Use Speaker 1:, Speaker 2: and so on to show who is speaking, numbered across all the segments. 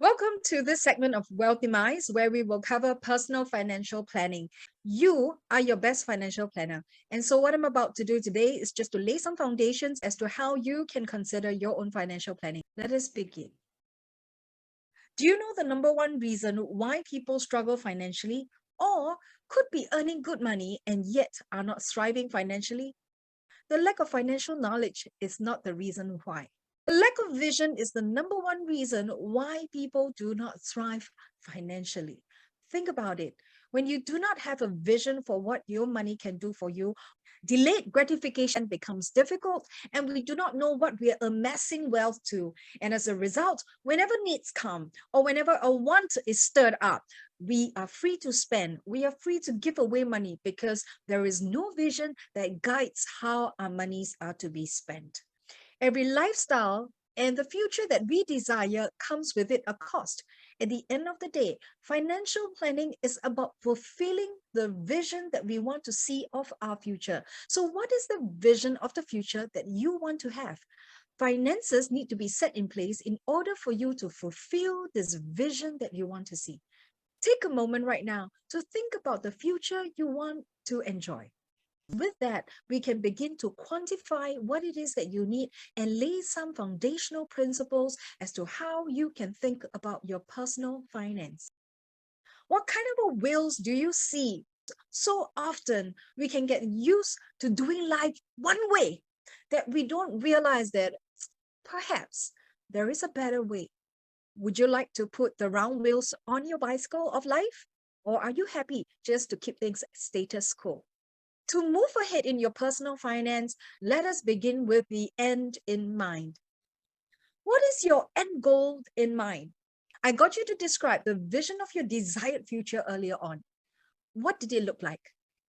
Speaker 1: Welcome to this segment of Wealthymize, where we will cover personal financial planning. You are your best financial planner. And so, what I'm about to do today is just to lay some foundations as to how you can consider your own financial planning. Let us begin. Do you know the number one reason why people struggle financially or could be earning good money and yet are not thriving financially? The lack of financial knowledge is not the reason why. The lack of vision is the number one reason why people do not thrive financially. Think about it. When you do not have a vision for what your money can do for you, delayed gratification becomes difficult, and we do not know what we are amassing wealth to. And as a result, whenever needs come or whenever a want is stirred up, we are free to spend. We are free to give away money because there is no vision that guides how our monies are to be spent. Every lifestyle and the future that we desire comes with it a cost. At the end of the day, financial planning is about fulfilling the vision that we want to see of our future. So, what is the vision of the future that you want to have? Finances need to be set in place in order for you to fulfill this vision that you want to see. Take a moment right now to think about the future you want to enjoy. With that, we can begin to quantify what it is that you need and lay some foundational principles as to how you can think about your personal finance. What kind of a wills do you see? So often we can get used to doing life one way that we don't realize that perhaps there is a better way. Would you like to put the round wheels on your bicycle of life? Or are you happy just to keep things status quo? To move ahead in your personal finance, let us begin with the end in mind. What is your end goal in mind? I got you to describe the vision of your desired future earlier on. What did it look like?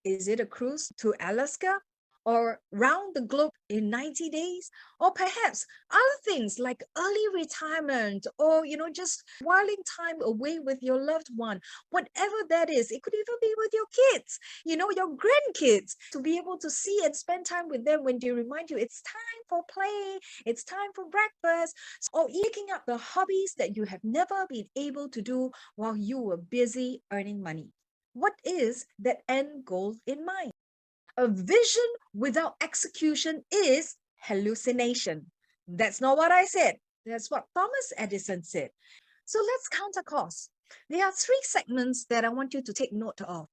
Speaker 1: Is it a cruise to Alaska or round the globe in 90 days? Or perhaps other things like early retirement or, just whiling time away with your loved one. Whatever that is, it could even be with your kids, your grandkids, to be able to see and spend time with them when they remind you it's time for play, it's time for breakfast, or picking up the hobbies that you have never been able to do while you were busy earning money. What is that end goal in mind? A vision without execution is hallucination. That's not what I said. That's what Thomas Edison said. So let's count our costs. There are three segments that I want you to take note of.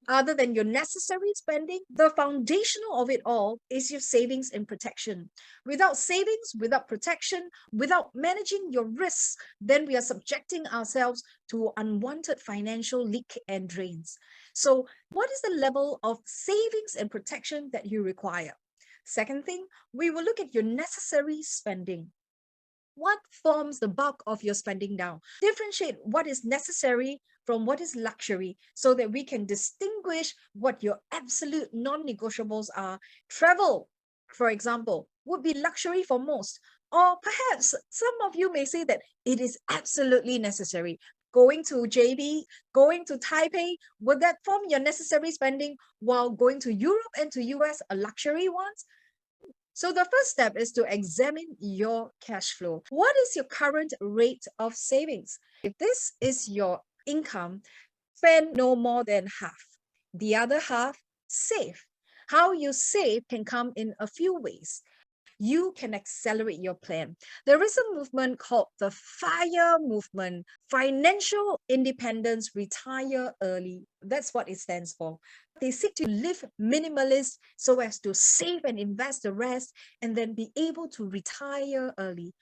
Speaker 1: Other than your necessary spending, the foundational of it all is your savings and protection. Without savings, without protection, without managing your risks, then we are subjecting ourselves to unwanted financial leak and drains. So, what is the level of savings and protection that you require? Second thing, we will look at your necessary spending. What forms the bulk of your spending now? Differentiate what is necessary from what is luxury so that we can distinguish what your absolute non negotiables are. Travel, for example, would be luxury for most. Or perhaps some of you may say that it is absolutely necessary. Going to JB, going to Taipei, would that form your necessary spending while going to Europe and to US a luxury ones? So the first step is to examine your cash flow. What is your current rate of savings? If this is your income, spend no more than half. The other half, save. How you save can come in a few ways. You can accelerate your plan. There is a movement called the FIRE movement, Financial Independence, Retire Early. That's what it stands for. They seek to live minimalist so as to save and invest the rest and then be able to retire early.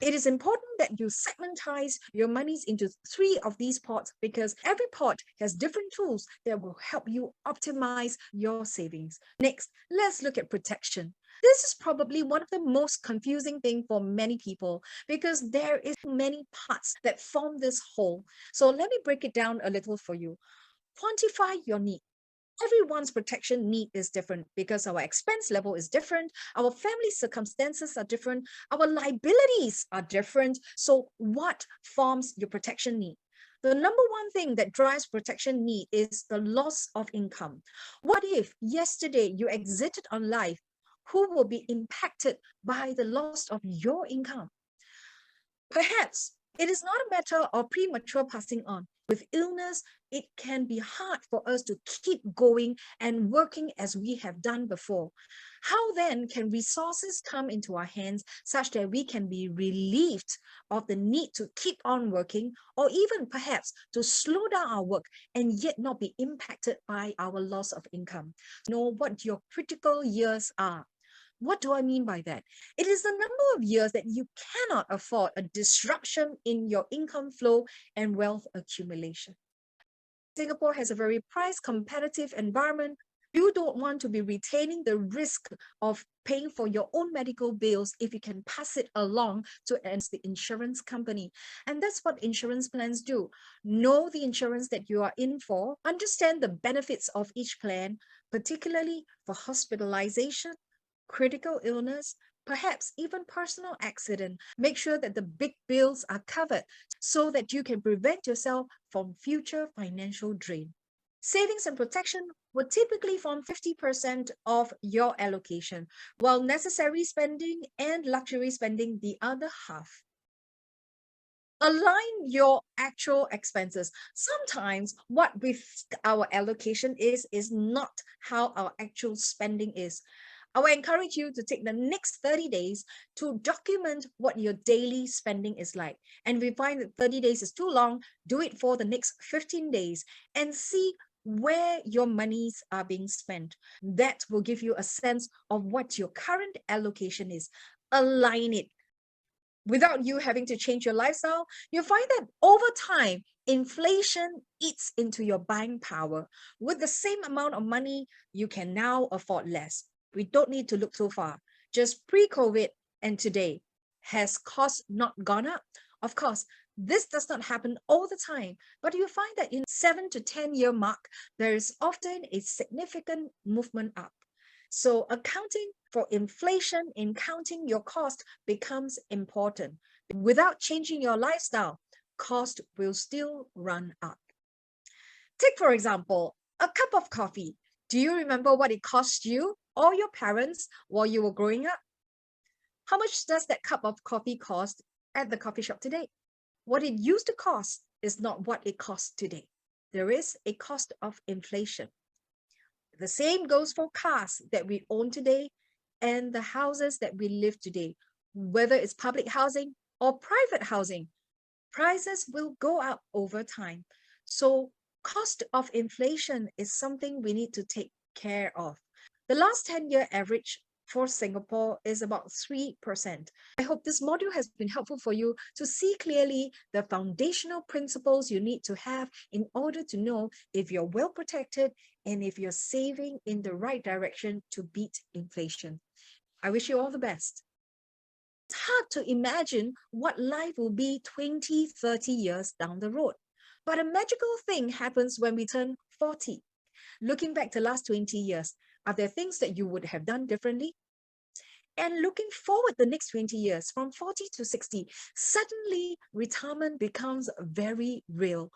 Speaker 1: It is important that you segmentize your monies into three of these pots because every pot has different tools that will help you optimize your savings. Next, let's look at protection. This is probably one of the most confusing thing for many people because there is many parts that form this whole. So let me break it down a little for you. Quantify your need. Everyone's protection need is different because our expense level is different, our family circumstances are different, our liabilities are different. So, what forms your protection need? The number one thing that drives protection need is the loss of income. What if yesterday you exited on life? Who will be impacted by the loss of your income? Perhaps It is not a matter of premature passing on. With illness, it can be hard for us to keep going and working as we have done before. How then can resources come into our hands such that we can be relieved of the need to keep on working, or even perhaps to slow down our work and yet not be impacted by our loss of income? Know what your critical years are. What do I mean by that? It is the number of years that you cannot afford a disruption in your income flow and wealth accumulation. Singapore has a very price competitive environment. You don't want to be retaining the risk of paying for your own medical bills if you can pass it along to the insurance company. And that's what insurance plans do. Know the insurance that you are in for, understand the benefits of each plan, particularly for hospitalization, critical illness, perhaps even personal accident. Make sure that the big bills are covered so that you can prevent yourself from future financial drain. Savings and protection would typically form 50% of your allocation, while necessary spending and luxury spending the other half. Align your actual expenses. Sometimes what our allocation is not how our actual spending is. I will encourage you to take the next 30 days to document what your daily spending is like. And if you find that 30 days is too long, do it for the next 15 days and see where your monies are being spent. That will give you a sense of what your current allocation is. Align it. Without you having to change your lifestyle, you'll find that over time, inflation eats into your buying power. With the same amount of money, you can now afford less. We don't need to look so far. Just pre-COVID and today, has cost not gone up? Of course, this does not happen all the time, but you find that in 7 to 10 year mark, there is often a significant movement up. So accounting for inflation in counting your cost becomes important. Without changing your lifestyle, cost will still run up. Take, for example, a cup of coffee. Do you remember what it cost you or your parents while you were growing up? How much does that cup of coffee cost at the coffee shop today? What it used to cost is not what it costs today. There is a cost of inflation. The same goes for cars that we own today and the houses that we live today. Whether it's public housing or private housing, prices will go up over time. So cost of inflation is something we need to take care of. The last 10-year average for Singapore is about 3%. I hope this module has been helpful for you to see clearly the foundational principles you need to have in order to know if you're well protected and if you're saving in the right direction to beat inflation. I wish you all the best. It's hard to imagine what life will be 20, 30 years down the road. But a magical thing happens when we turn 40. Looking back the last 20 years, are there things that you would have done differently? And looking forward the next 20 years, from 40 to 60, suddenly retirement becomes very real.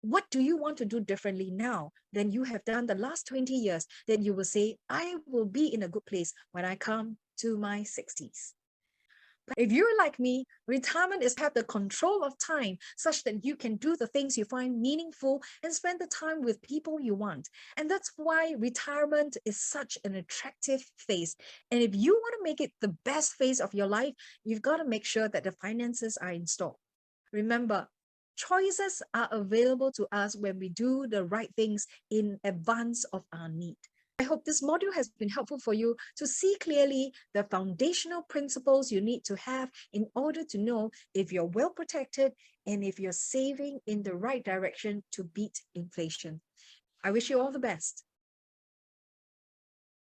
Speaker 1: What do you want to do differently now than you have done the last 20 years that you will say, I will be in a good place when I come to my 60s? But if you're like me, retirement is have the control of time such that you can do the things you find meaningful and spend the time with people you want. And that's why retirement is such an attractive phase. And if you want to make it the best phase of your life, you've got to make sure that the finances are installed. Remember, choices are available to us when we do the right things in advance of our need. I hope this module has been helpful for you to see clearly the foundational principles you need to have in order to know if you're well protected and if you're saving in the right direction to beat inflation. I wish you all the best.